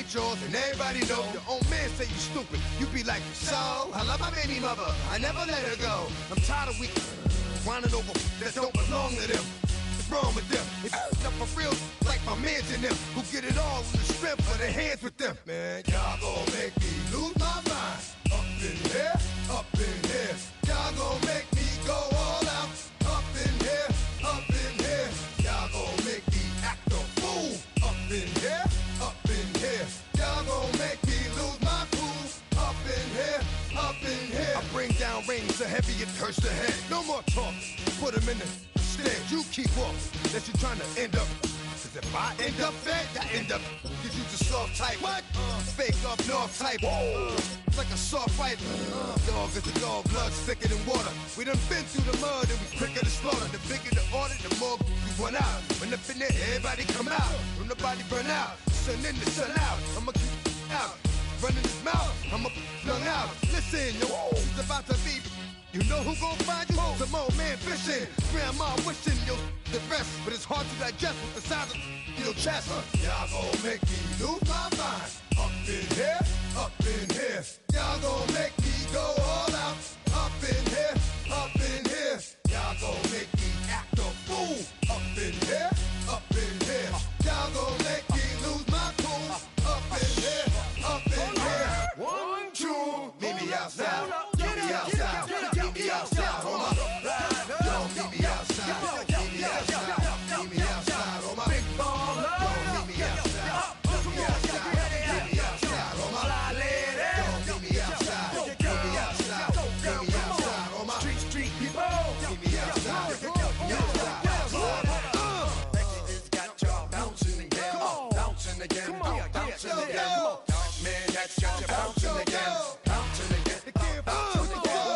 get yours, and everybody know your own man say you stupid. You be like, so, I love my baby mother, I never let her go. I'm tired of weak whining over that don't belong to them. What's wrong with them? If up for real, like my mans in them, who get it all with the strength of their hands with them. Man, y'all gon' make me lose my mind. Up in here, up in here. Y'all gon' make me go all out. Up in here, up in here. Y'all gon' make me act a fool. Up in here, up in here. Y'all gon' make me lose my cool. Up in here, up in here. I bring down rain so heavy it hurts the head. No more talk, put them in the stand. You keep walking, that you trying to end up. Cause if I end up dead, I end up. Cause you just soft type. What? Fake up north type. It's like a soft fight. Dog is a dog, blood thicker than water. We done been through the mud and we quicker to slaughter. The bigger the order, the more we run out. When up in there, everybody come out. When the body burn out, sun in the sun out. I'ma keep out. Running his mouth, I'ma flung out. Listen, yo, it's about to be. You know who gon' find you? Some old man fishing. Grandma wishing you'll the best, but it's hard to digest with the size of your chest. Y'all gon' make me lose my mind. Up in here, up in here. Y'all gon' make me go all out. Up in here, up in here. Y'all gon' make me act a fool. Up in here, up in here. Y'all gon' make me lose my cool. Up in here, up in here. 1, 2, meet me outside. Meet me outside. Meet me outside. Hold my yo, meet me outside. Meet me outside. Meet me outside. Hold my big baller. Yo, meet me outside. Meet me outside. Meet me outside. Hold my yo, meet me outside. Meet me outside. Meet me outside. Hold my street people. Meet me outside. Meet me outside. It's got y'all bouncing again. Bouncing again. Bouncing again. Man, that's got you bouncing again. Bouncing again. Bouncing again.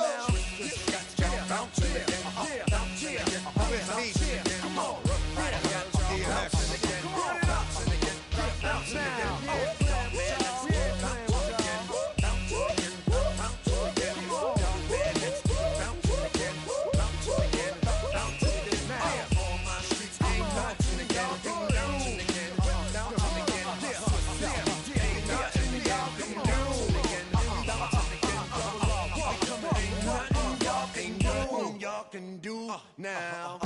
Bouncing again. Bouncing again. Bouncing again. Come on. Bouncing again. Bouncing again. Bouncing again. Can do now.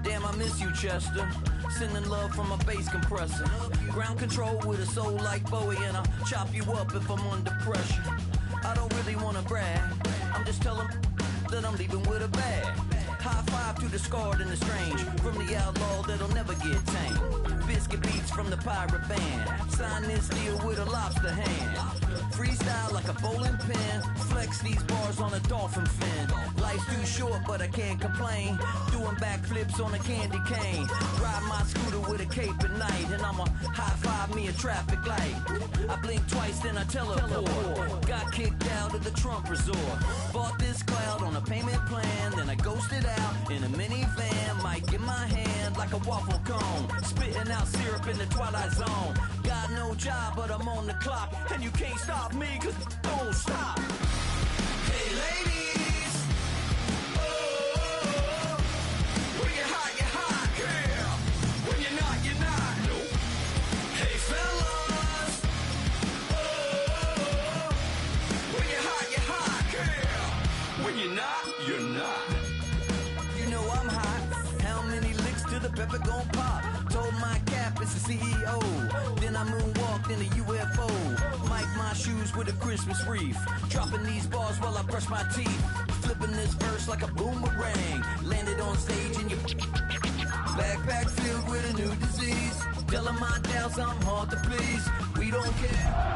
Damn, I miss you, Chester. Sending love from a bass compressor. Ground control with a soul like Bowie, and I'll chop you up if I'm under pressure. I don't really wanna brag, I'm just telling that I'm leaving with a bag. High five to the scarred and the strange, from the outlaw that'll never get tamed. Biscuit beats from the pirate band, sign this deal with a lobster hand. Freestyle like a bowling pin, flex these bars on a dolphin fin. Life's too short but I can't complain, doing backflips on a candy cane. Ride my scooter with a cape at night, and I'ma high five me a traffic light. I blink twice then I teleport, got kicked out of the Trump resort. Bought this cloud on a payment plan, then I ghosted out in a minivan. Mic in my hand like a waffle cone, spitting out syrup in the twilight zone. Got no job but I'm on the clock, and you can't stop me cause don't stop. Hey ladies, oh, when you're hot, yeah. When you're not, you're not. Nope. Hey fellas, oh, when you're hot, yeah. When you're not, you're not. You know I'm hot. How many licks till the pepper gon' pop? Told my cap it's the CEO. Then I moonwalked in a UFO. Mic my shoes with a Christmas wreath. Dropping these bars while I brush my teeth. Flipping this verse like a boomerang. Landed on stage in your backpack filled with a new disease. Telling my doubts I'm hard to please. We don't care.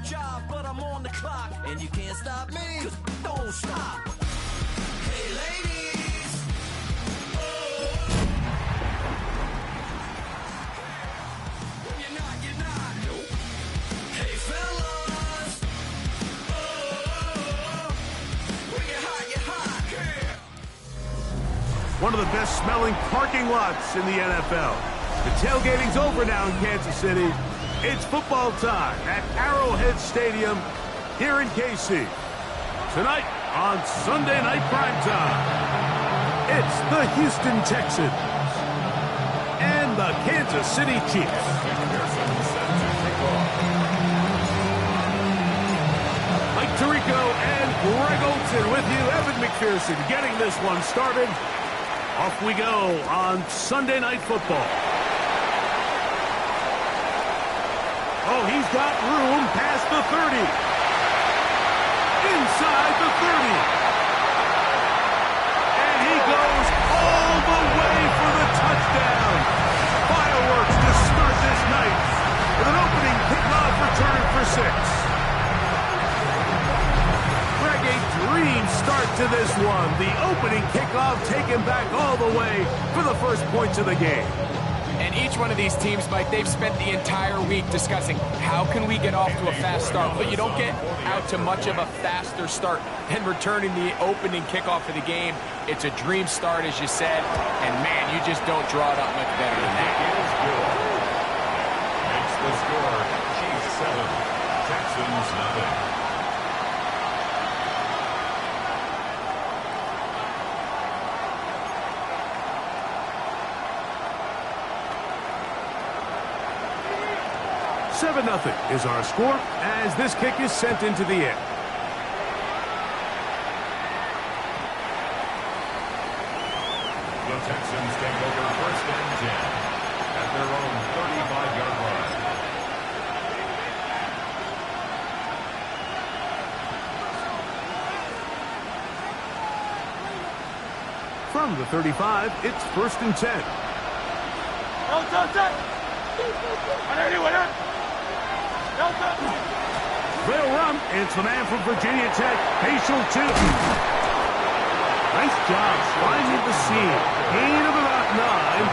Job, but I'm on the clock, and you can't stop me, cause don't stop. Hey ladies, oh, when you're not, nope. Hey fellas, oh, when you're hot, yeah. One of the best smelling parking lots in the NFL. The tailgating's over now in Kansas City. It's football time at Arrowhead Stadium here in KC. Tonight on Sunday Night Primetime, it's the Houston Texans and the Kansas City Chiefs. Mike Tirico and Greg Olson with you. Evan McPherson getting this one started. Off we go on Sunday Night Football. Oh, he's got room past the 30. Inside the 30. And he goes all the way for the touchdown. Fireworks to start this night with an opening kickoff return for 6. Greg, a dream start to this one. The opening kickoff taken back all the way for the first points of the game. And each one of these teams, Mike, they've spent the entire week discussing how can we get off to a fast start, but you don't get out to much of a faster start than returning the opening kickoff of the game. It's a dream start, as you said, and man, you just don't draw it up much better than that. Makes the score, Chiefs 7, Texans 0. Nothing is our score as this kick is sent into the air. The Texans take over 1st and 10 at their own 35-yard line. From the 35, it's 1st and 10. They'll run. It's the man from Virginia Tech, Facial 2. Nice job finding the seam. Gain of about 9.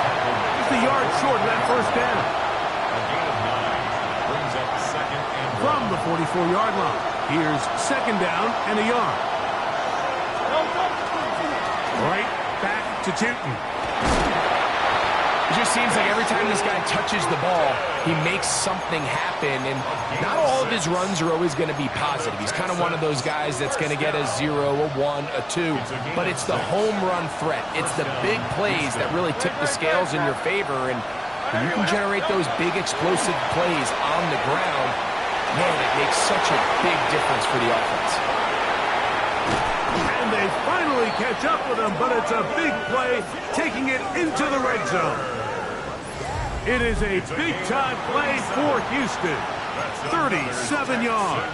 Just a yard short of that first down. A gain of 9 brings up 2nd and 1. From the 44-yard line, here's 2nd down and a yard. Right back to Tootin. It just seems like every time this guy touches the ball, he makes something happen, and not all of his runs are always going to be positive. He's kind of one of those guys that's going to get a 0, a 1, a 2, but it's the home run threat. It's the big plays that really tip the scales in your favor, and when you can generate those big explosive plays on the ground, Man, it makes such a big difference for the offense. And they finally catch up with him, but it's a big play, taking it into the red zone. It is a big-time play for Houston. 37 yards.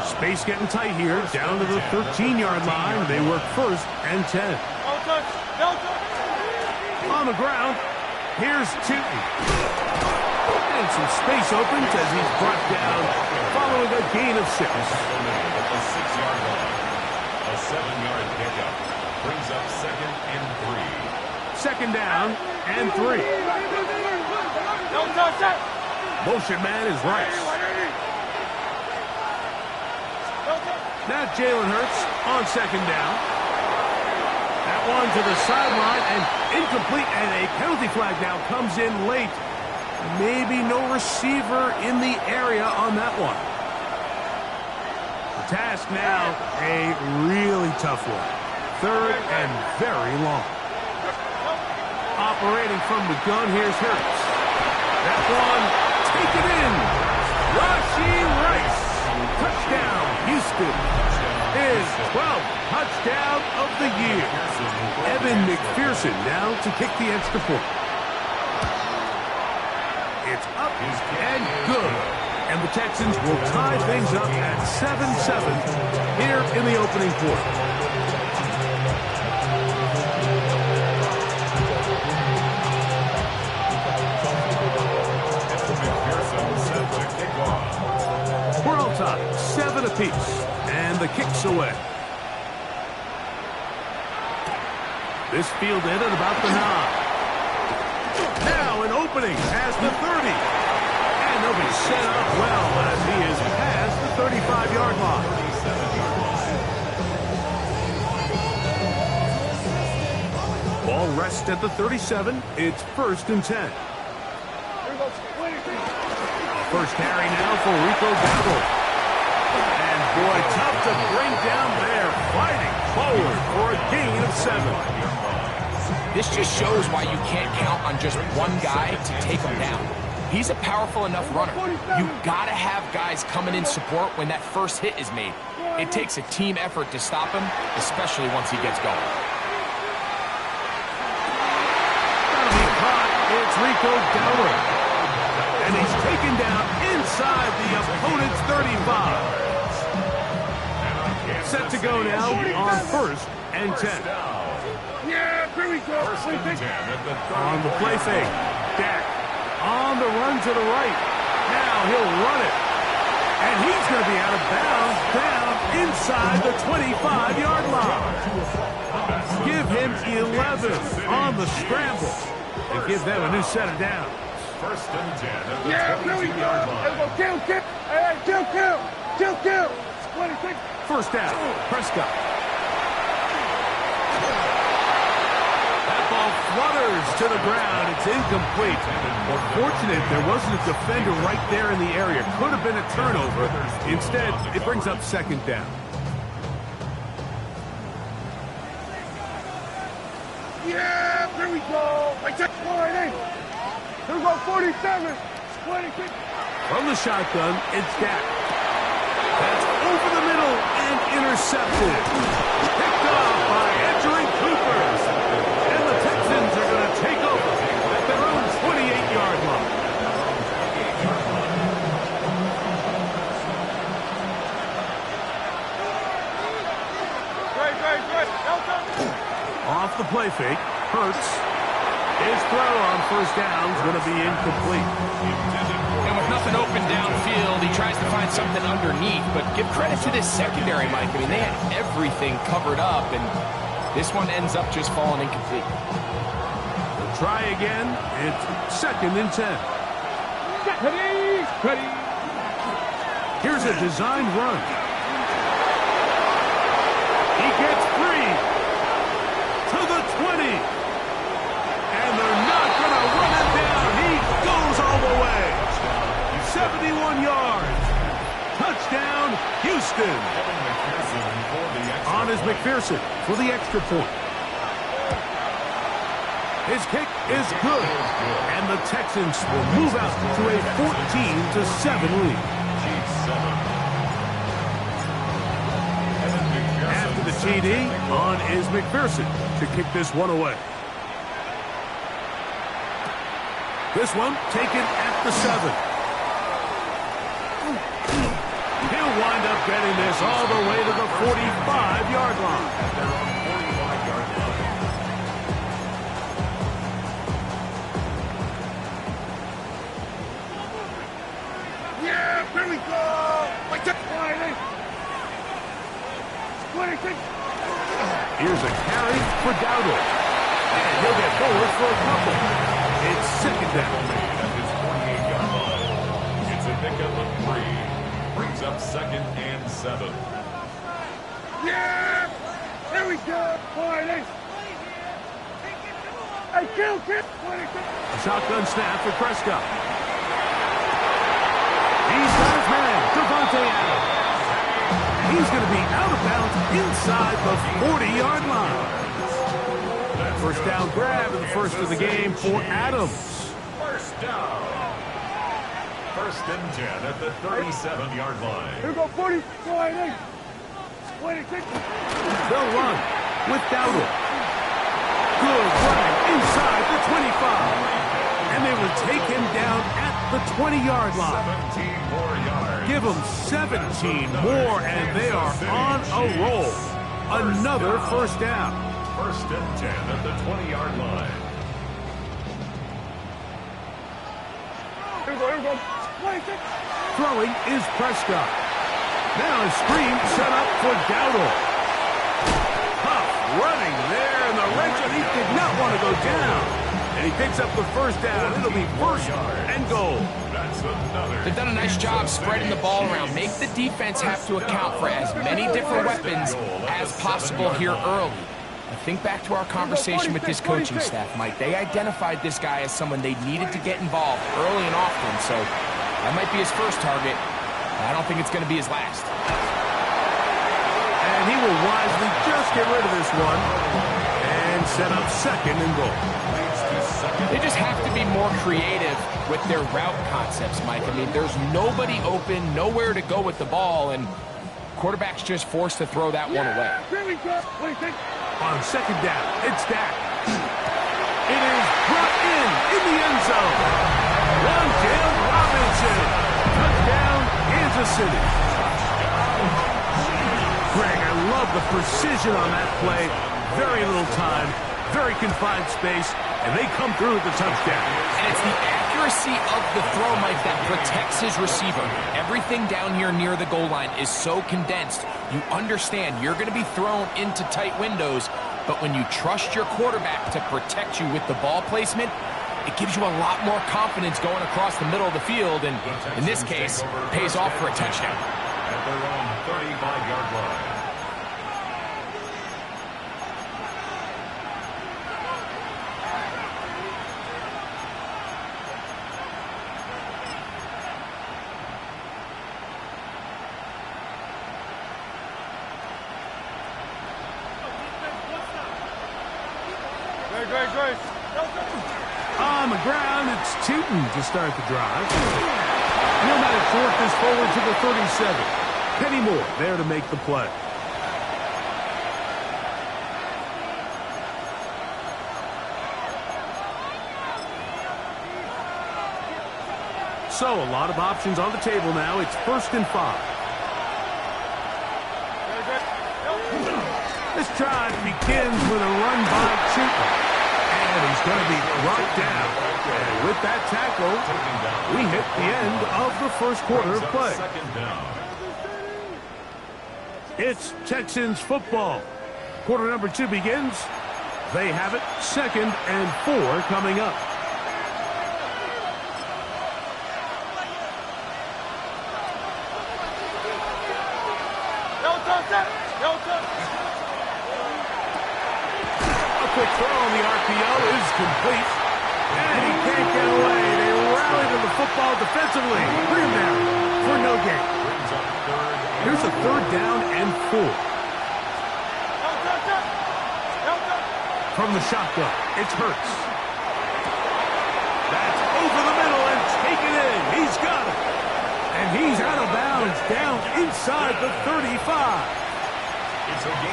Space getting tight here, down to the 13-yard line. They work first and 10. On the ground, here's Tootin. And some space opens as he's brought down following a gain of 6. At the 6-yard line. A 7-yard pickup brings up 2nd and 3. Second down and 3. Motion man is Rice. Now Jalen Hurts on second down. That one to the sideline and incomplete, and a penalty flag now comes in late. Maybe no receiver in the area on that one. The task now, a really tough one. 3rd and very long. Operating from the gun, here's Hurts. That one, taken in. Rashee Rice. Touchdown, Houston. His 12th touchdown of the year. Evan McPherson now to kick the extra point. It's up and good. And the Texans will tie things up at 7-7 here in the opening quarter. We're all tied, 7 apiece, and the kick's away. This fielded at about the 9. Now an opening as the 30. And they'll be set up well as he is past the 35-yard line. Ball rests at the 37. It's 1st and 10. First carry now for Rico Dowdle. And boy, tough to bring down there. Fighting forward for a gain of 7. This just shows why you can't count on just one guy to take him down. He's a powerful enough runner. You gotta have guys coming in support when that first hit is made. It takes a team effort to stop him, especially once he gets going. That'll be caught. It's Rico Dowdle. And he's taken down inside the opponent's 35. Set to go now on 1st and 10. Yeah, here we go. On the play fake. Dak on the run to the right. Now he'll run it. And he's going to be out of bounds down inside the 25-yard line. Give him 11 on the scramble and give them a new set of downs. 1st and 10 at the Yeah, here we go. 20-yard line. Let's go. Kill. Hey, kill. 26. First down, Prescott. That ball flutters to the ground. It's incomplete. Well, fortunate there wasn't a defender right there in the area. Could have been a turnover. Instead, it brings up 2nd down. Yeah, here we go. I check 48. Here we go, 47. 26. From the shotgun, it's Dak. That's over the middle and intercepted. Picked off by Edgerrin Cooper. And the Texans are going to take over at their own 28-yard line. Off the play fake, Hurts. His throw on 1st down is going to be incomplete. And with nothing open downfield, he tries to find something underneath. But give credit to this secondary, Mike. I mean, they had everything covered up, and this one ends up just falling incomplete. They'll try again. It's 2nd and 10. Ready. Here's a designed run. He gets free to the 20. And they're not going to run it down. He goes all the way. 71 yards. Touchdown, Houston. On is McPherson for the extra point. His kick is good. And the Texans will move out to a 14-7 lead. After the TD, on is McPherson to kick this one away. This one taken at the 7. He'll wind up getting this all the way to the 45-yard line. Yeah, here we go! Here's a carry for Dowdle. And he'll get forward for a couple. It's second down. At his 48-yard line. It's a pickup of 3. Brings up 2nd and 7. Yeah! There we go! Hey, kill! A shotgun snap for Prescott. He's got his man, Devontae Adams. He's going to be out of bounds inside the 40-yard line. First down grab in the first of the game for Adams. First down. 1st and 10 at the 37-yard line. Here we go, 40, 26. They'll run with Dowdle. Good running inside the 25. And they will take him down at the 20-yard line. 17 more yards. Give them 17 more, and they are on a roll. Another first down. 1st and 10 at the 20-yard line. Here we go, 26. Throwing is Prescott. Now a screen set up for Dowdle. Huff running there in the red zone. He did not want to go down. And he picks up the first down. It'll be 1st and goal. That's another. They've done a nice job spreading the ball around. Make the defense have to account for as many different weapons as possible here early. I think back to our conversation with this coaching staff, Mike. They identified this guy as someone they needed to get involved early and often, so that might be his first target. I don't think it's going to be his last. And he will wisely just get rid of this one and set up 2nd and goal. They just have to be more creative with their route concepts, Mike. I mean, there's nobody open, nowhere to go with the ball, and quarterback's just forced to throw that one away. Here we go, 26. On 2nd down, it's Dak. It is brought in the end zone. Wan'Dale Robinson. Touchdown, Kansas City. Greg, I love the precision on that play. Very little time, very confined space, and they come through with the touchdown. And it's the accuracy of the throw, Mike, that protects his receiver. Everything down here near the goal line is so condensed. You understand you're going to be thrown into tight windows, but when you trust your quarterback to protect you with the ball placement, it gives you a lot more confidence going across the middle of the field, and in this case, pays off for a touchdown. At their own 35-yard line. Great. On the ground, it's Tootin to start the drive. Nomadic fork this forward to the 37. Kenny Moore there to make the play. So a lot of options on the table now. It's 1st and 5. This drive begins with a run by Tootin. And he's going to be brought down. And with that tackle, we hit the end of the first quarter of play. It's Texans football. Quarter number 2 begins. They have it 2nd and 4 coming up. Quick throw on the RPO is complete. And he can't get away. They rally to the football defensively. Bring him down for no gain. Here's a 3rd down and 4. From the shotgun, it's Hurts. he's out of bounds, down inside the 35.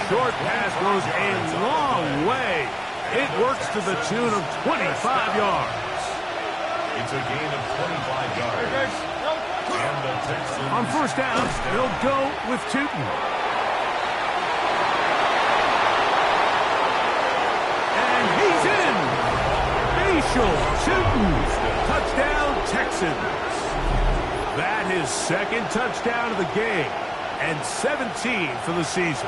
Short pass goes a long way. It works to the tune of 25 yards. It's a gain of 25 yards. And the Texans on first down, they'll go with Tootin. And he's in. Facial Tootin. Touchdown, Texans. That is second touchdown of the game and 17 for the season.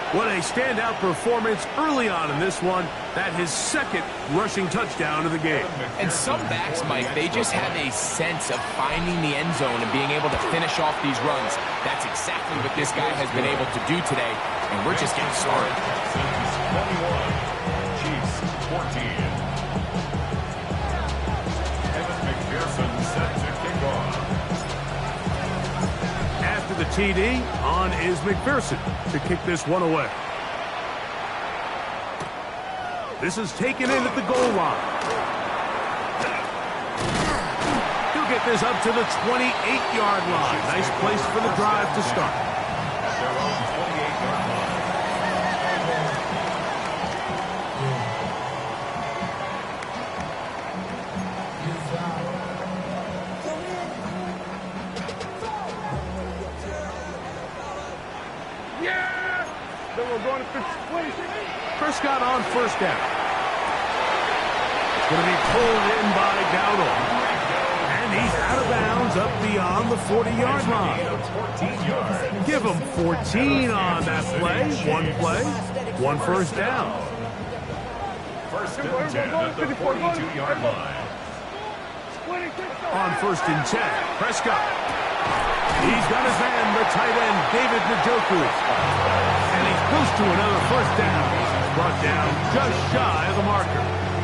What a standout performance early on in this one. That his second rushing touchdown of the game. And some backs, Mike, they just have a sense of finding the end zone and being able to finish off these runs. That's exactly what this guy has been able to do today, and we're just getting started. 21, Chiefs 14. Evan McPherson set to kick off. After the TD, on is McPherson to kick this one away. This is taken in at the goal line. He'll get this up to the 28-yard line. Nice place for the drive to start. At their own 28-yard line. Prescott on first down. It's going to be pulled in by Dowdle. And he's out of bounds up beyond the 40-yard line. Give him 14 on that play. One first down. First and 10 at the 42-yard line. On first and 10, Prescott. He's got his man, the tight end, David Njoku. And he's close to another first down. He's brought down just shy of the marker.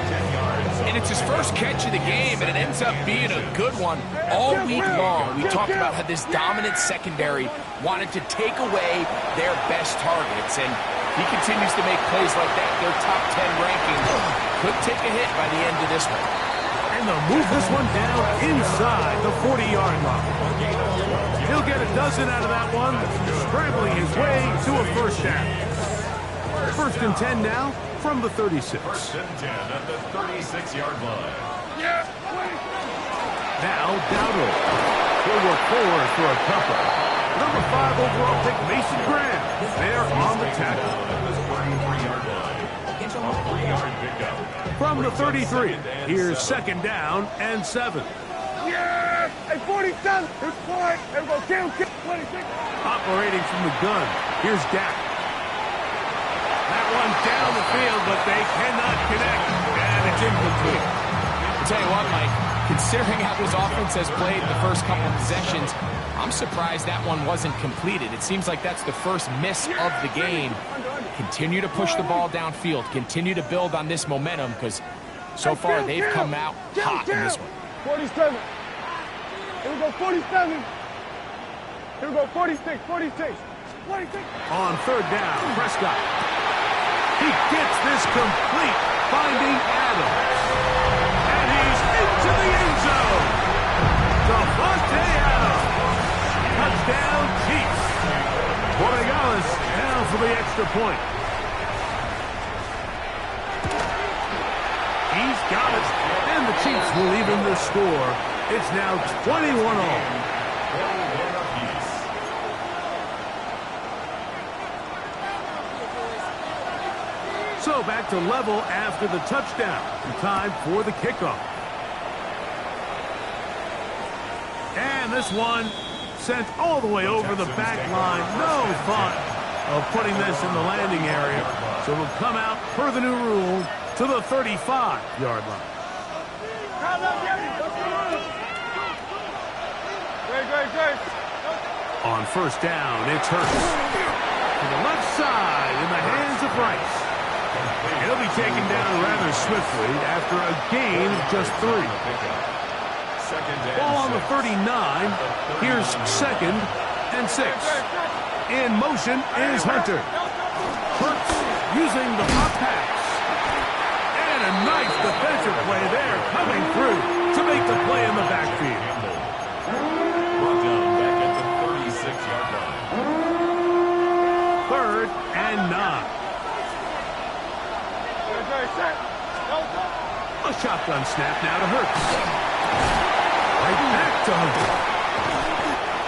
10 yards. And it's his first catch of the game, and it ends up being a good one. All week long, we talked about how this dominant secondary wanted to take away their best targets. And he continues to make plays like that. Their top 10 ranking could take a hit by the end of this one. And they'll move this one down inside the 40-yard line. He'll get a dozen out of that one, scrambling his way to a first down. First and 10 now from the 36. First and 10 at the 36-yard line. Now Dowdle. He'll work forward for a couple. Number 5 overall pick, Mason Graham. They're on the tackle. At the 33-yard line. A 3-yard pickup. From the 33, here's second down and 7. Yeah! Hey, 47! Here's 4. There we go. Kill, 26. Operating from the gun, here's Dak. That one down the field, but they cannot connect, and it's incomplete. I'll tell you what, Mike, considering how this offense has played the first couple of possessions, I'm surprised that one wasn't completed. It seems like that's the first miss of the game. Continue to push the ball downfield. Continue to build on this momentum, because so far they've come out hot in this one. 47. Here we go, 47. Here we go, 46, 46. 46. On third down, Prescott. He gets this complete, finding Adams. And he's into the end zone. Devontae Adams. Touchdown, Chiefs. Borregales now for the extra point. He's got it. And the Chiefs will even the score. It's now 21 all. So back to level after the touchdown. Time for the kickoff. And this one sent all the way over the back line. No thought of putting this in the landing area. So it'll come out per the new rule to the 35-yard line. On first down, it's Hurts. To the left side in the hands of Rice. He'll be taken down rather swiftly after a gain of just 3. Ball on the 39. Here's second and 6. In motion is Hunter. Hurts using the pop pass. And a nice defensive play there coming through to make the play in the backfield. A shotgun snap now to Hurts. Right back to Hunter.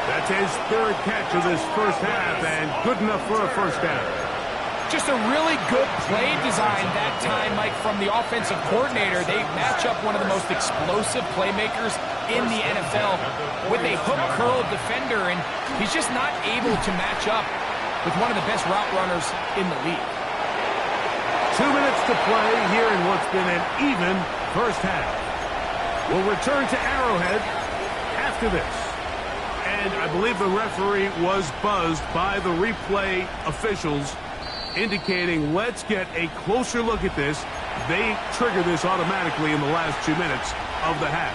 That's his third catch of this first half, and good enough for a first down. Just a really good play design that time, Mike, from the offensive coordinator. They match up one of the most explosive playmakers in the NFL with a hook curl defender, and he's just not able to match up with one of the best route runners in the league. 2 minutes to play here in what's been an even first half. We'll return to Arrowhead after this. And I believe the referee was buzzed by the replay officials indicating let's get a closer look at this. They trigger this automatically in the last 2 minutes of the half.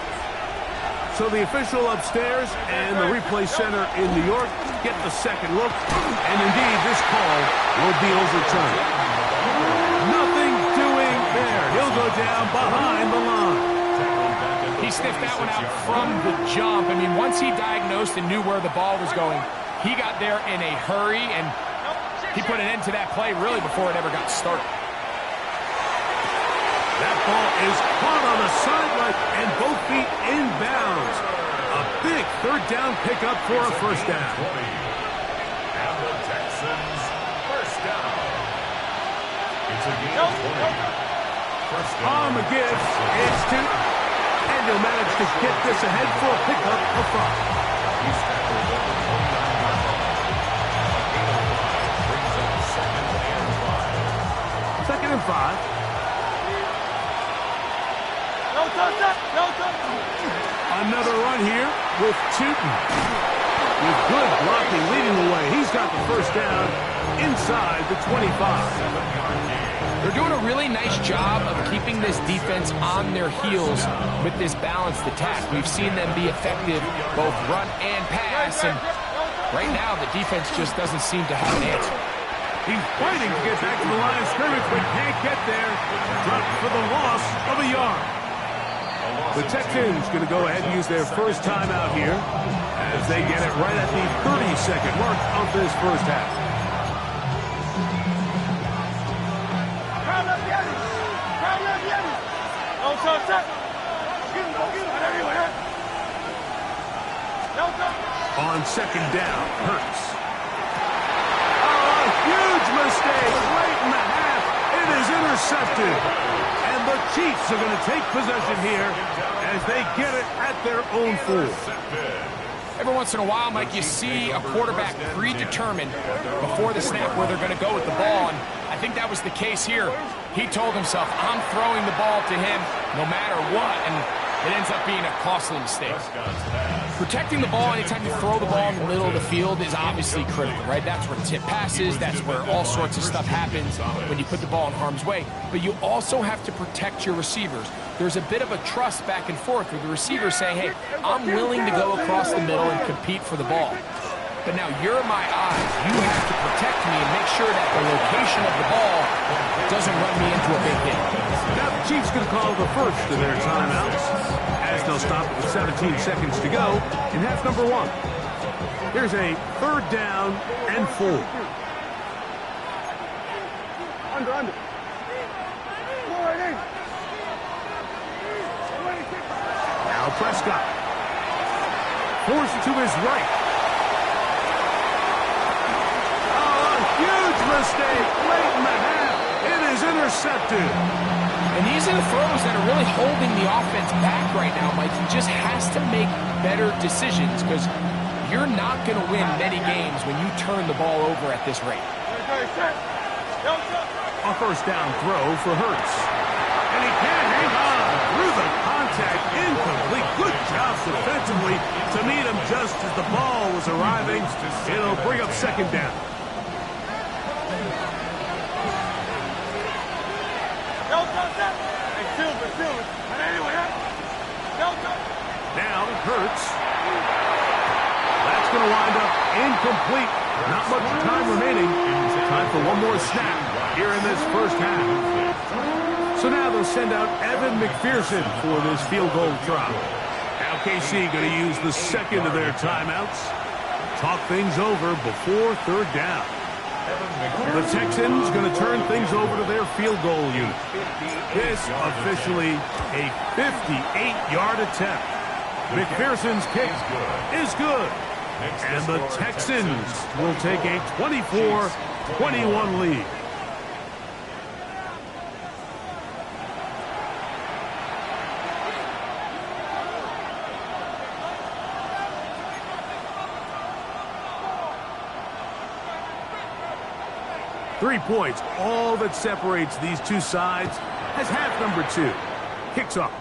So the official upstairs and the replay center in New York get the second look, and indeed this call will be overturned. Nothing doing there. He'll go down behind the line. He sniffed that one out from the jump. I mean, once he diagnosed and knew where the ball was going, he got there in a hurry, and he put an end to that play really before it ever got started. That ball is caught on the sideline and both feet inbounds. A big third down pickup for a first down. And the Texans first down. It's a game of 20. First down. On the give, it's two. And he'll manage to get this ahead for a pickup of 5. He's tackled over 29 yards. Brings up second and 5. Second and 5. Another run here with Tootin. With good blocking leading the way. He's got the first down inside the 25. They're doing a really nice job of keeping this defense on their heels with this balanced attack. We've seen them be effective both run and pass, and right now the defense just doesn't seem to have an answer. He's fighting to get back to the line of scrimmage, but can't get there. Dropped for the loss of a yard. The Texans going to go ahead and use their first timeout here as they get it right at the 30-second mark of this first half. On second down, Hurts. Oh, a huge mistake late in the half. It is intercepted. And the Chiefs are going to take possession here as they get it at their own 4. Every once in a while, Mike, you see a quarterback predetermined before the snap where they're going to go with the ball, and I think that was the case here. He told himself, I'm throwing the ball to him no matter what, and it ends up being a costly mistake. Protecting the ball anytime you throw the ball in the middle of the field is obviously critical, right? That's where tip passes, that's where all sorts of stuff happens when you put the ball in harm's way. But you also have to protect your receivers. There's a bit of a trust back and forth with the receiver saying, hey, I'm willing to go across the middle and compete for the ball. But now you're my eyes. You have to protect me and make sure that the location of the ball doesn't run me into a big hit. Now the Chiefs going to call the first of their timeouts as they'll stop it with 17 seconds to go in half number 1. Here's a third down and 4. Under. Now Prescott. Forced to his right. Huge mistake late in the half. It is intercepted. And these are the throws that are really holding the offense back right now, Mike. He just has to make better decisions because you're not going to win many games when you turn the ball over at this rate. A first down throw for Hurts. And he can't hang on through the contact. Incomplete. Good job defensively to meet him just as the ball was arriving. It'll bring up second down. Now Hurts. That's going to wind up incomplete. Not much time remaining. Time for one more snap here in this first half. So now they'll send out Evan McPherson for this field goal try. Now KC going to use the second of their timeouts. Talk things over before third down. The Texans going to turn things over to their field goal unit. This officially a 58-yard attempt. McPherson's kick is good. And the Texans will take a 24-21 lead. Three points, all that separates these two sides, as half number 2 kicks off.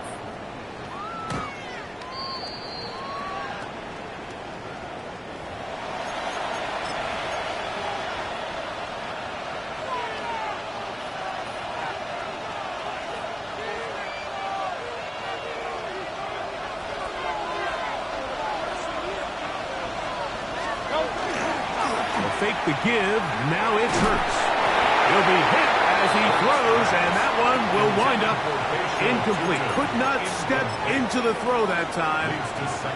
Fake the give, now it's Hurts. He'll be hit as he throws, and that one will wind up incomplete. Could not step into the throw that time.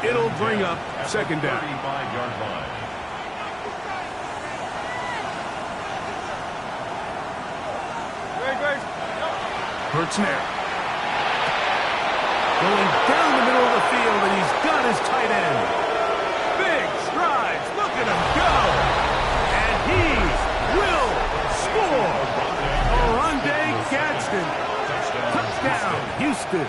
It'll bring up second down. Hurts now. Going down the middle of the field, and he's got his tight end. Big strides, look at him go! He will score. Oronde Gadsden. Touchdown, Houston.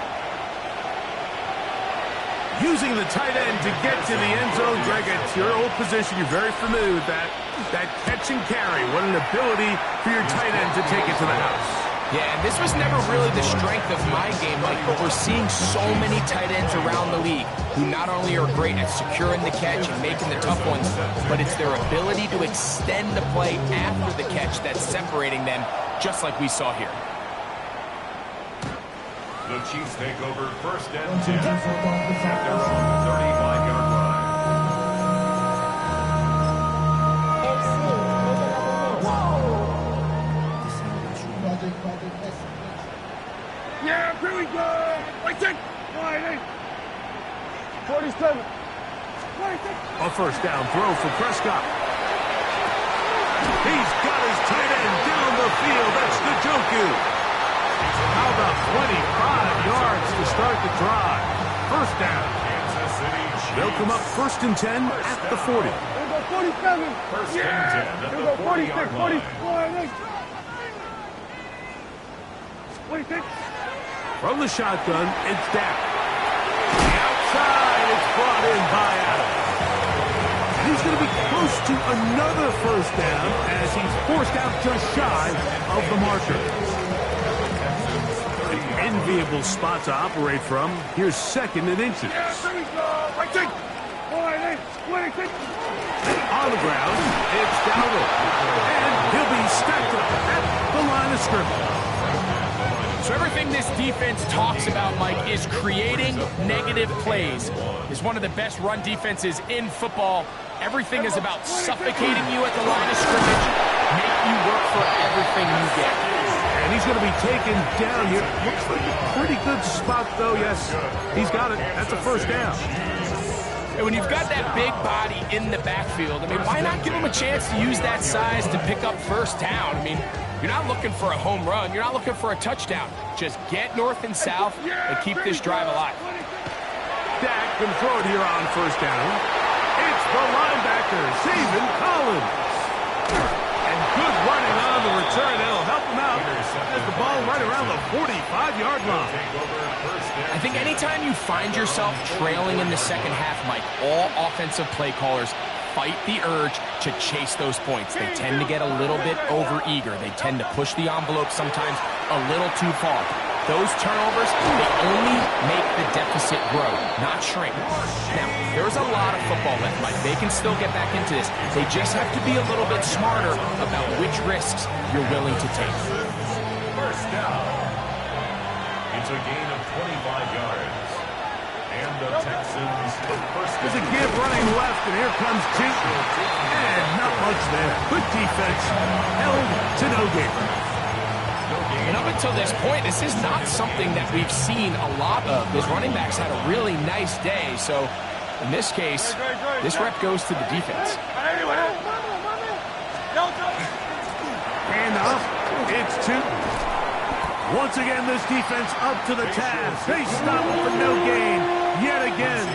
Using the tight end to get to the end zone, Greg, it's your old position. You're very familiar with that. That catch and carry. What an ability for your tight end to take it to the house. Yeah, and this was never really the strength of my game, Mike, but we're seeing so many tight ends around the league who not only are great at securing the catch and making the tough ones, but it's their ability to extend the play after the catch that's separating them, just like we saw here. The Chiefs take over first and 10 at their own 35-yard line. Yeah, here we go. Right check. 47. A first down throw for Prescott. He's got his tight end down the field. That's Njoku. How about 25 yards to start the drive? First down. They'll come up first and 10 at the 40. Here we go 47. First and 10 at Here we the go 46, 40-yard 46. From the shotgun, it's down. The outside, it's brought in by Adams. And he's going to be close to another first down as he's forced out just shy of the marker. An enviable spot to operate from. Here's second and inches. Yeah, here we go. Right check. 26. On the ground, it's Dowdle. And he'll be stacked up at the line of scrimmage. So everything this defense talks about, Mike, is creating negative plays. Is one of the best run defenses in football. Everything is about suffocating you at the line of scrimmage, make you work for everything you get. And he's going to be taken down here. Looks like a pretty good spot, though. Yes, he's got it. That's a first down. And when you've got that big body in the backfield, I mean, why not give him a chance to use that size to pick up first down? I mean, you're not looking for a home run. You're not looking for a touchdown. Just get north and south and keep this drive alive. Dak can throw it here on first down. It's the linebacker, Zaven Collins. And good running on the return. That'll help him out as the ball right around the 45-yard line. I think anytime you find yourself trailing in the second half, Mike, all offensive play callers fight the urge to chase those points. They tend to get a little bit over-eager. They tend to push the envelope sometimes a little too far. Those turnovers, they only make the deficit grow, not shrink. Now, there's a lot of football left, Mike. They can still get back into this. They just have to be a little bit smarter about which risks you're willing to take. First down. It's a gain of 25 yards. And the Texans first. There's a give running left, and here comes Jenkins. And not much there. Good defense. Held to no gain. And up until this point, this is not something that we've seen a lot of. His running backs had a really nice day. So in this case, this rep goes to the defense. Handoff. It's 2. Once again, this defense up to the task. They stop it for no gain yet again.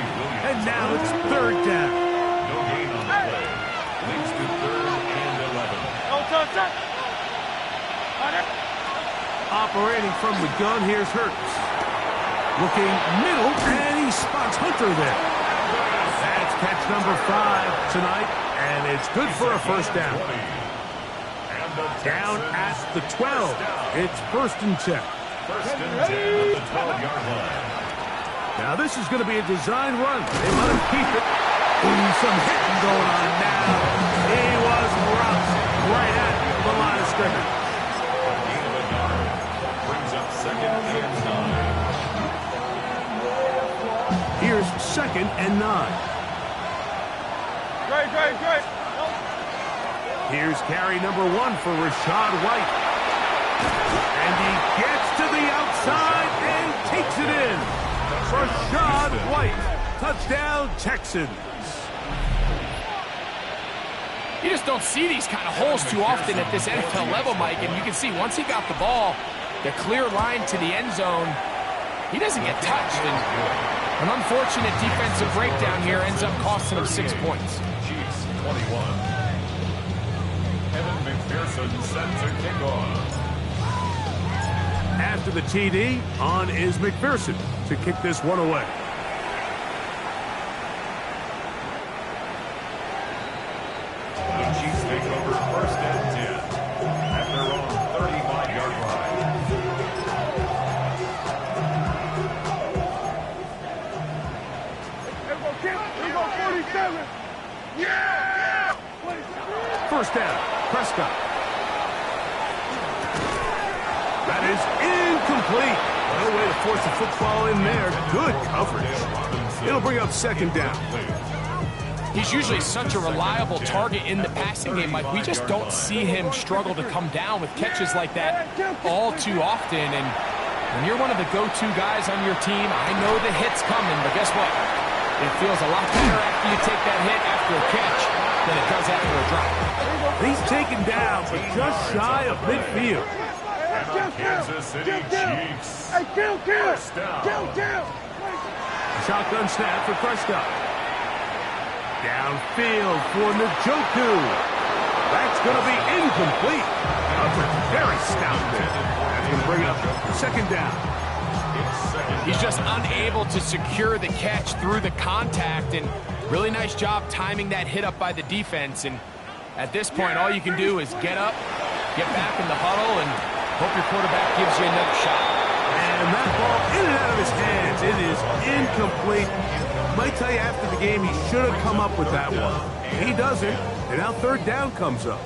And now it's 3rd down. No gain on the play. Leads to 3rd and 11. Operating from the gun, here's Hurts. Looking middle, and he spots Hunter there. That's catch number 5 tonight, and it's good for a 1st down. Down at the 12. It's 1st and 10. 1st and 10 at the 12-yard line. Now this is going to be a design run. They let him keep it. Ooh, some hitting going on now. He was roused right at the line of scrimmage. A gain of a yard brings up 2nd and 9. Here's 2nd and 9. Great. Here's carry number 1 for Rashad White. And he gets to the outside and takes it in. Rashad White. Touchdown, Texans. You just don't see these kind of holes too often at this NFL level, Mike. And you can see once he got the ball, the clear line to the end zone, he doesn't get touched. And an unfortunate defensive breakdown here ends up costing him 6 points. Chiefs 21. Evan McPherson set to kick off. After the TD, on is McPherson to kick this one away. The Chiefs take over 1st and 10 at their own 35-yard line. Here we go, 47. Yeah! 1st down, Prescott. That is incomplete. No way to force the football in there. Good coverage. It'll bring up 2nd down. He's usually such a reliable target in the passing game, Mike. We just don't see him struggle to come down with catches like that all too often. And when you're one of the go-to guys on your team, I know the hit's coming, but guess what? It feels a lot better after you take that hit after a catch than it does after a drop. He's taken down, but just shy of midfield. Kansas City Chiefs. Hey, kill. First down. Shotgun snap for Prescott. Downfield for Njoku. That's going to be incomplete. Coverage very stout there. That's going to bring up 2nd down. He's just unable to secure the catch through the contact, and really nice job timing that hit up by the defense. And at this point, all you can do is get up, get back in the huddle, and hope your quarterback gives you another shot. And that ball in and out of his hands. It is incomplete. Might tell you after the game he should have come up with that one. He doesn't, and now 3rd down comes up.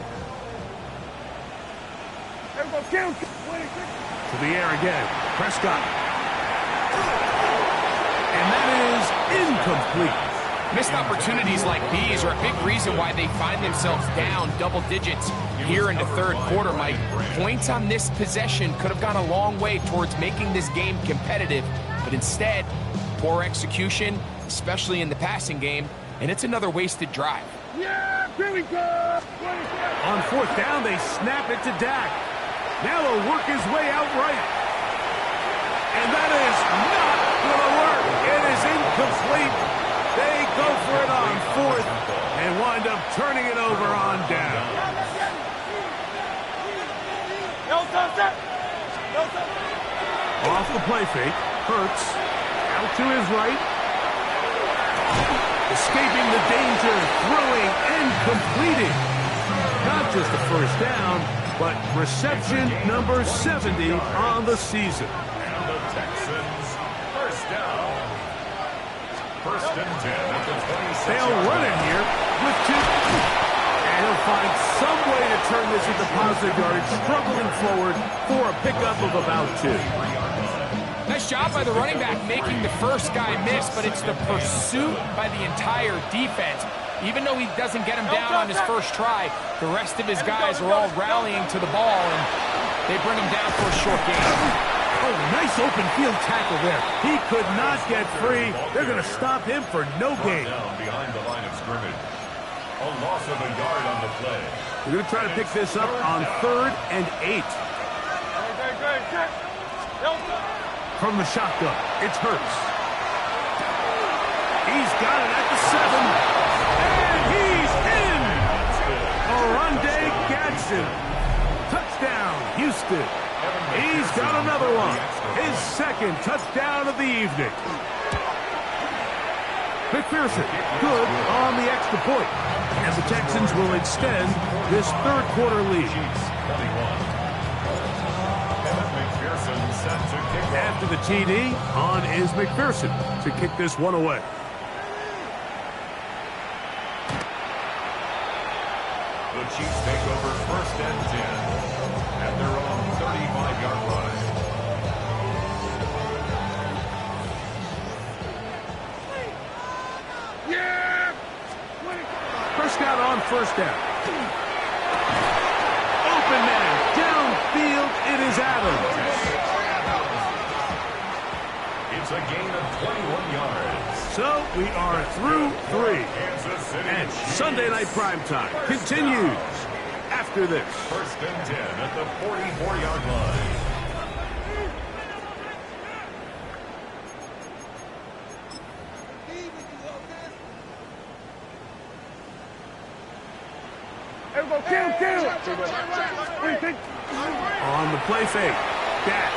To the air again. Prescott. And that is incomplete. Missed opportunities like these are a big reason why they find themselves down double digits here in the 3rd quarter, Mike. Points on this possession could have gone a long way towards making this game competitive, but instead, poor execution, especially in the passing game, and it's another wasted drive. Yeah, here we go. On 4th down, they snap it to Dak. Now he'll work his way out right. And that is not going to work. It is incomplete. They go for it on 4th and wind up turning it over on down. Off the play fake, Hurts out to his right. Escaping the danger, throwing and completing. Not just a 1st down, but reception number 70 on the season. And the Texans, 1st down. 1st and 10 at the 26. They'll run it here with 2. And he'll find some way to turn this into positive yardage, struggling forward for a pickup of about 2. Nice job by the running back making the first guy miss, but it's the pursuit by the entire defense. Even though he doesn't get him down on his first try, the rest of his guys are all rallying to the ball, and they bring him down for a short gain. Oh, nice open field tackle there. He could not get free. They're going to stop him for no gain. Down behind the line of scrimmage. A loss of a yard on the play. We're going to try to pick this up on 3rd and 8. From the shotgun, it's Hurts. He's got it at the 7. And he's in! Oronde Gadsden. Touchdown, Houston. He's got another one. His 2nd touchdown of the evening. McPherson, good on the extra point. And the Texans will extend this 3rd quarter lead. After the TD, on is McPherson to kick this one away. The Chiefs take over 1st and 10 at their own 35-yard line. Yeah! Prescott on 1st down. Open man, downfield, it is Adams. It's a gain of 21 yards. So we are through 3. And Sunday Night Primetime continues after this. 1st and 10 at the 44-yard line. Kill. On the play fake, Dak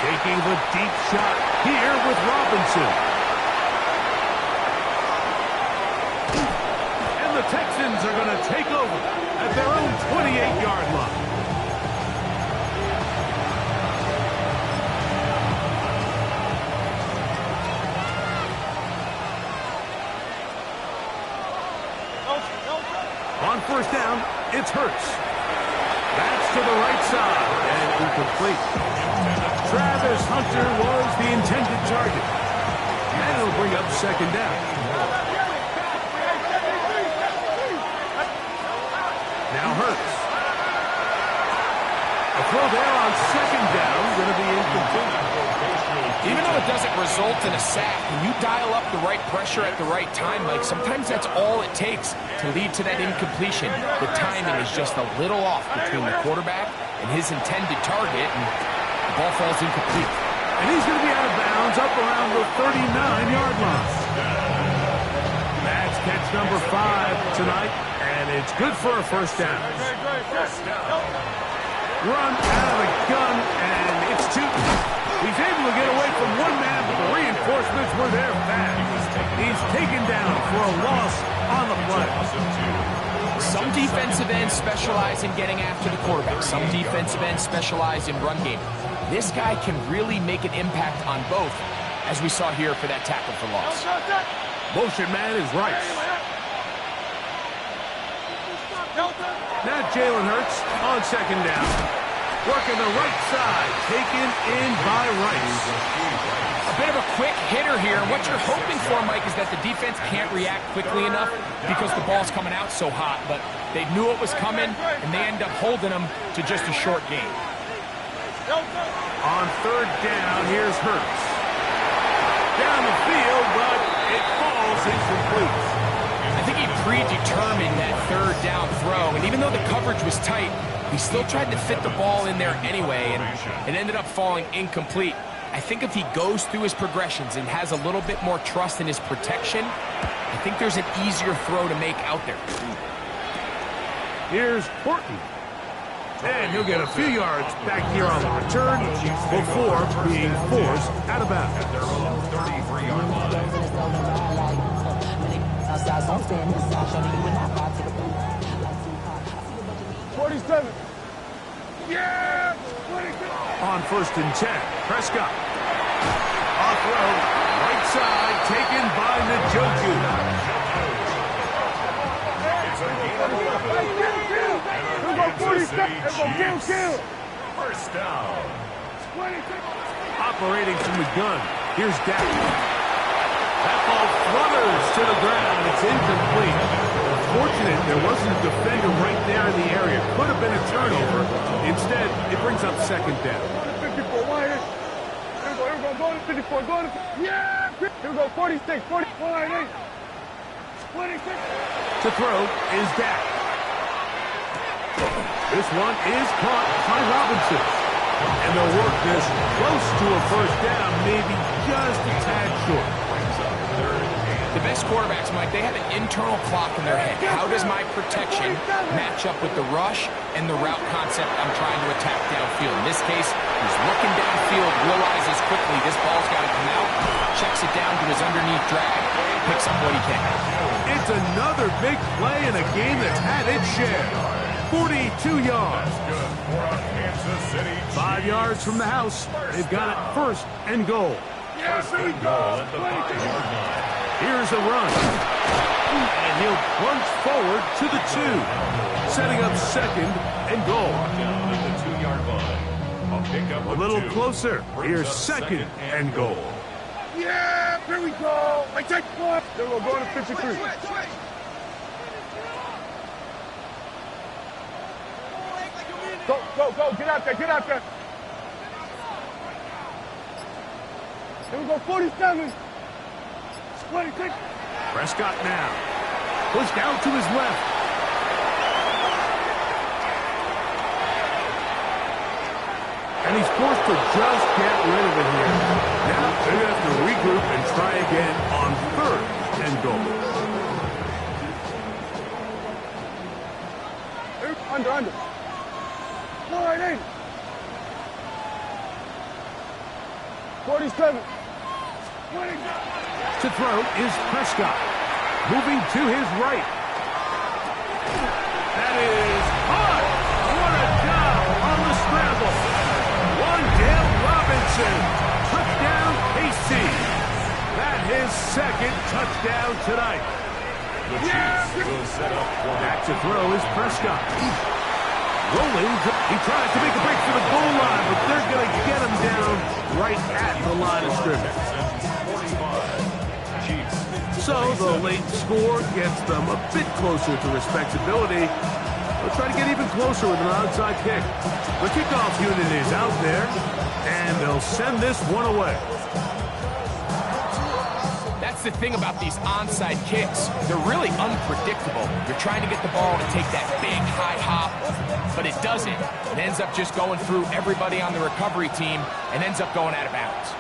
taking the deep shot here with Robinson. And the Texans are going to take over at their own 28-yard line. On 1st down, it's Hurts. That's to the right side and incomplete. Travis Hunter was the intended target. And it'll bring up 2nd down. Now Hurts. A throw there on 2nd down, going to be incomplete. Even though it doesn't result in a sack, when you dial up the right pressure at the right time, Mike, sometimes that's all it takes to lead to that incompletion. The timing is just a little off between the quarterback and his intended target, and the ball falls incomplete. And he's going to be out of bounds up around the 39-yard line. That's catch number 5 tonight, and it's good for a 1st down. Run out of the gun, and it's 2. He's able to get away from one man, but the reinforcements were there fast. He's taken down for a loss on the play. Some defensive ends specialize in getting after the quarterback. Some defensive ends specialize in run game. This guy can really make an impact on both, as we saw here for that tackle for loss. Motion man is Rice. Now Jalen Hurts on 2nd down. Working the right side, taken in by Rice. A bit of a quick hitter here. What you're hoping for, Mike, is that the defense can't react quickly enough because the ball's coming out so hot. But they knew it was coming, and they end up holding them to just a short game. On 3rd down, here's Hurts. Down the field, but it falls incomplete. I think he predetermined that 3rd down throw, and even though the coverage was tight, he still tried to fit the ball in there anyway, and it ended up falling incomplete. I think if he goes through his progressions and has a little bit more trust in his protection, I think there's an easier throw to make out there. Here's Horton. And he'll get a few yards back here on the return before being forced out of bounds. At their own 33-yard line. 47. Yeah! On 1st and 10, Prescott. Off road, right side, taken by Njoku. It's a gain of 11. And a Kansas City Chiefs. 1st down. Operating from the gun, here's Dak. That ball flutters to the ground. It's incomplete. Fortunate there wasn't a defender right there in the area. Could have been a turnover. Instead, it brings up 2nd down. 54, one here. Here we go, go to 54, go to, yeah! Here we go, 46, 41, 8. 26. To throw is Dak. This one is caught by Robinson. And they'll work this close to a first down, maybe just a tad short. The best quarterbacks, Mike, they have an internal clock in their head. How does my protection match up with the rush and the route concept I'm trying to attack downfield? In this case, he's looking downfield, realizes quickly this ball's got to come out, checks it down to his underneath drag, picks up what he can. It's another big play in a game that's had its share. 42 yards. 5 yards from the house. They've got it first and goal. Yes, here we go. Here's a run. And he'll plunge forward to the 2. Setting up second and goal. Down at the 2-yard line. A pickup A little closer. Here's second and goal. Yeah, here we go. I take one. Then we'll go to 53. Go, go, go. Get out there, get out there. Here we go, 47. 26. Prescott now. Pushed out to his left. And he's forced to just get rid of it here. Now they're going to have to regroup and try again on third and goal. Under. All right, 80. 47. 20. To throw is Prescott. Moving to his right. That is caught. What a job on the scramble. Wandale Robinson. Touchdown, KC. That his second touchdown tonight. The Chiefs will set up for Back to throw is Prescott. Rolling. He tries to make a break for the goal line, but they're going to get him down right at the line of scrimmage. So the late score gets them a bit closer to respectability. They'll try to get even closer with an onside kick. The kickoff unit is out there, and they'll send this one away. That's the thing about these onside kicks. They're really unpredictable. You're trying to get the ball to take that big high hop, but it doesn't. It ends up just going through everybody on the recovery team and ends up going out of bounds.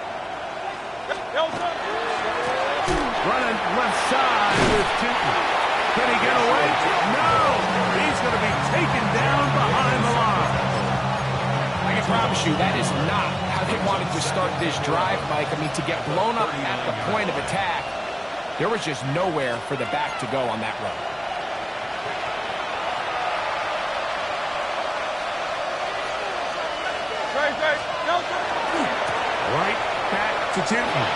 Running left side with Tootin. Can he get away? No! He's going to be taken down behind the line. I can promise you that is not how they wanted to start this drive, Mike. I mean, to get blown up at the point of attack, there was just nowhere for the back to go on that run. Right back to Tootin.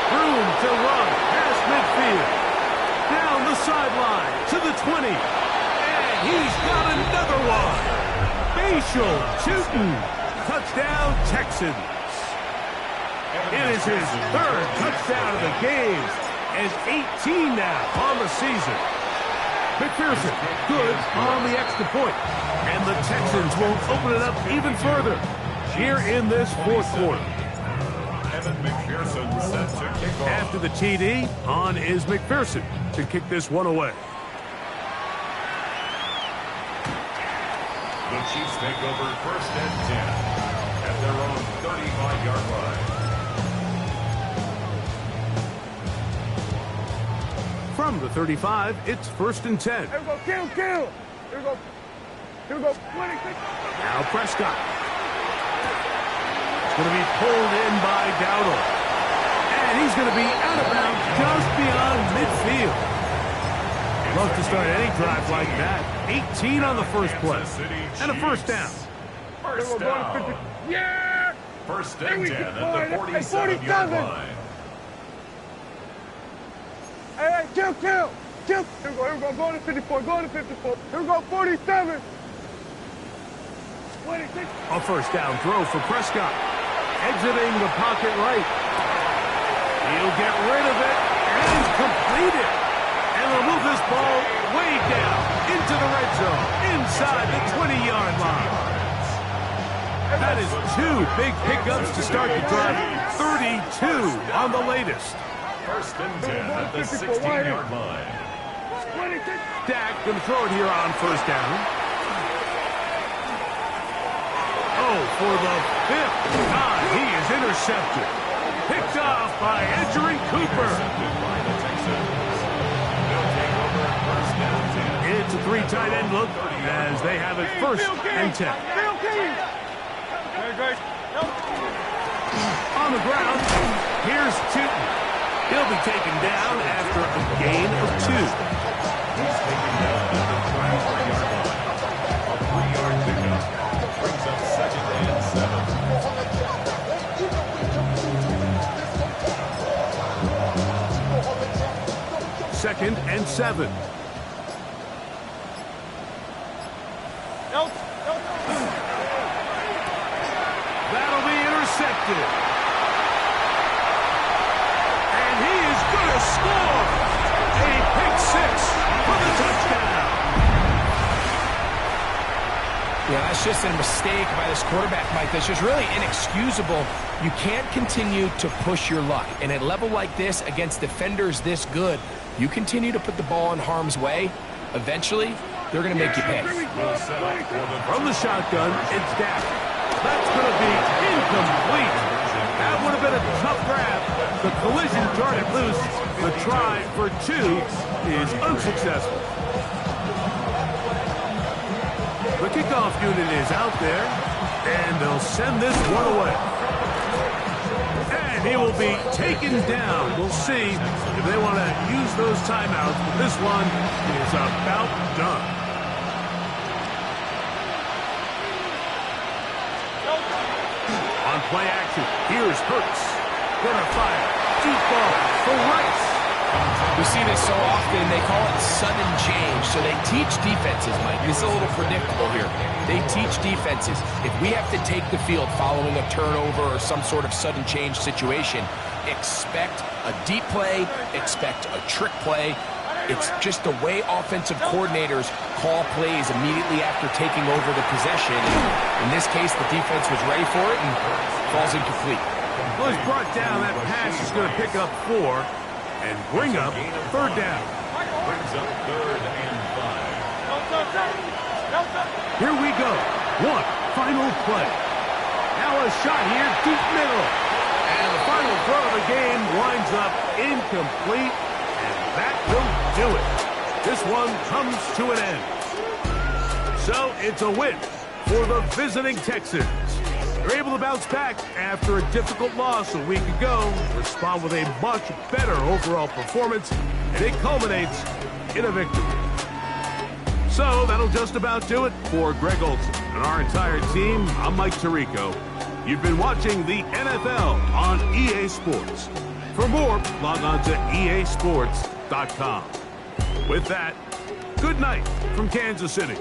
Room to run past midfield. Down the sideline to the 20. And he's got another one. Facial Tootin. Touchdown, Texans. It is his third touchdown of the game. And 18 now on the season. McPherson, good on the extra point. And the Texans won't open it up even further here in this fourth quarter. McPherson set to kick off. After the TD, on is McPherson to kick this one away. The Chiefs take over first and 10 at their own 35-yard line. From the 35, it's first and 10. Here we go, kill. Here we go, 26. Now Prescott. It's going to be pulled in by Dowdle. And he's going to be out of bounds just beyond midfield. Love to start any drive like that. 18 on the first play. And a first down. First down. Yeah! First and 10 at the 47-yard line. Hey, kill. Here we go, go to 54, Here we go, 47. 26. A first down throw for Prescott. Exiting the pocket right. He'll get rid of it and complete it. And they'll move this ball way down into the red zone, inside the 20-yard line. That is two big pickups to start the drive. 32 on the latest. First and 10 at the 16-yard line. Dak going to throw it here on first down. for the 5th time, he is intercepted. Picked off by Edgerrin Cooper. It's a 3 tight end look as they have it 1st and 10. On the ground, here's Tootin. He'll be taken down after a gain of 2. He's taken down at the 23-yard line. A 3-yard pickup brings up 2nd and 7. Second and 7. That'll be intercepted. And he is going to score. A pick 6 for the touchdown. Yeah, that's just a mistake by this quarterback, Mike. That's just really inexcusable. You can't continue to push your luck. And at a level like this, against defenders this good, you continue to put the ball in harm's way, eventually, they're going to make you pay. From the shotgun, it's Dak. That's going to be incomplete. That would have been a tough grab. The collision darted loose. The try for 2 is unsuccessful. The kickoff unit is out there, and they'll send this one away. And he will be taken down. We'll see if they want to use those timeouts, but this one is about done. On play action, here's Hurts. Gonna fire. Deep ball for Rice. We see this so often, they call it sudden change. So they teach defenses, Mike. This is a little predictable here. They teach defenses. If we have to take the field following a turnover or some sort of sudden change situation, expect a deep play, expect a trick play. It's just the way offensive coordinators call plays immediately after taking over the possession. And in this case, the defense was ready for it and falls incomplete. Well, he's brought down. That pass is going to pick up 4. And bring up 3rd down. Brings up 3rd and 5. Here we go. 1 final play. Now a shot here, deep middle. And the final throw of the game winds up incomplete. And that will do it. This one comes to an end. So it's a win for the visiting Texans. They're able to bounce back after a difficult loss a week ago, respond with a much better overall performance, and it culminates in a victory. So that'll just about do it for Greg Olson and our entire team. I'm Mike Tirico. You've been watching the NFL on EA Sports. For more, log on to easports.com. With that, good night from Kansas City.